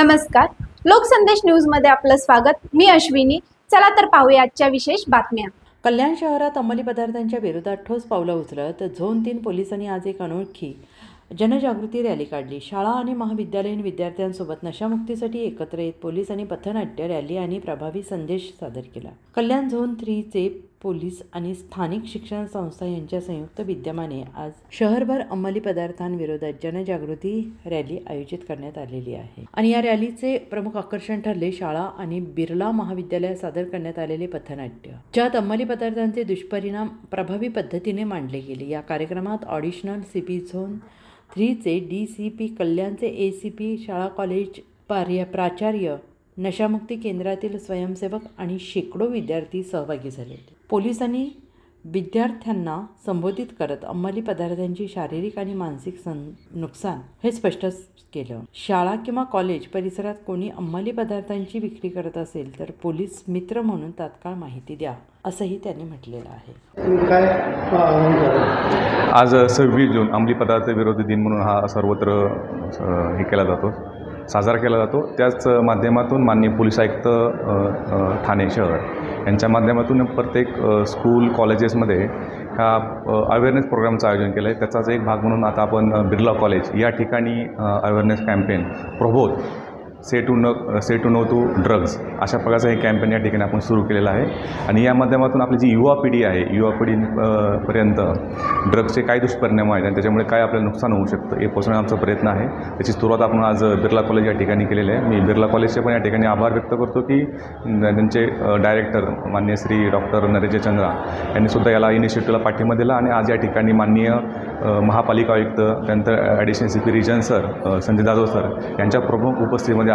नमस्कार, लोकसंदेश न्यूजमध्ये आपलं स्वागत। मी अश्विनी। चला तर पाहूया आजच्या विशेष बातम्या। कल्याण शहरात अंमली पदार्थांच्या विरोधात ठोस पावलं उचलत झोन 3 पोलिसांनी आज एक अनोळखी जनजागृती रॅली काढली। शाळा आणि महाविद्यालयीन विद्यार्थ्यांसोबत नशामुक्तीसाठी एकत्र येत पोलिसांनी पथनाट्य, रॅली आणि प्रभावी संदेश सादर केला। कल्याण झोन 3 चे पोलीस आणि स्थानिक शिक्षण संस्था यांच्या संयुक्त विद्यमाने आज शहरभर अंमली पदार्थांविरोधात जनजागृती रॅली आयोजित करण्यात आलेली आहे आणि या रॅलीचे प्रमुख आकर्षण ठरले शाळा आणि बिर्ला महाविद्यालयात सादर करण्यात आलेले पथनाट्य, ज्यात अंमली पदार्थांचे दुष्परिणाम प्रभावी पद्धतीने मांडले गेले। या कार्यक्रमात ऑडिशनल सीपी झोन 3 चे DCP, कल्याणचे ACP, शाळा कॉलेज प्राचार्य, नशामुक्ती केंद्रातील स्वयंसेवक आणि शेकडो विद्यार्थी सहभागी झाले। पोलिसांनी विद्यार्थ्यांना संबोधित करत अंमली पदार्थांची शारीरिक आणि मानसिक नुकसान हे स्पष्ट केलं। शाळा किंवा कॉलेज परिसरात कोणी अंमली पदार्थांची विक्री करत असेल तर पोलीस मित्र म्हणून तात्काळ माहिती द्या, असंही त्यांनी म्हटलेलं आहे। आज 26 जून अंमली पदार्थ विरोधी दिन म्हणून हा सर्वत्र साजरा केला जातो। त्याच माध्यमातून माननीय पोलीस आयुक्त ठाणे शहर यांच्या माध्यमातून प्रत्येक स्कूल कॉलेजेसमध्ये हा अवेअरनेस प्रोग्रामचं आयोजन केलं आहे। त्याचाच एक भाग म्हणून आता आपण बिर्ला कॉलेज या ठिकाणी awareness campaign Prabodh say to no to drugs अशा प्रकारचं हे कॅम्पेन या ठिकाणी आपण सुरू केलेलं आहे आणि या माध्यमातून आपली जी युवा पिढी आहे, युवा पिढीपर्यंत ड्रग्सचे काय दुष्परिणाम आहेत आणि त्याच्यामुळे काय आपल्याला नुकसान होऊ शकतं हे पोचवण्याचा आमचा प्रयत्न आहे। त्याची सुरुवात आपण आज बिर्ला कॉलेज या ठिकाणी केलेली आहे। मी बिर्ला कॉलेजचे पण या ठिकाणी आभार व्यक्त करतो की त्यांचे डायरेक्टर माननीय श्री डॉक्टर नरेश चंद्रा यांनीसुद्धा याला इनिशिएटिव्हला पाठिंबा दिला आणि आज या ठिकाणी माननीय महापालिका आयुक्त, त्यानंतर additional CP region sir Sanjay Jadhav sir यांच्या प्रमुख उपस्थितीमध्ये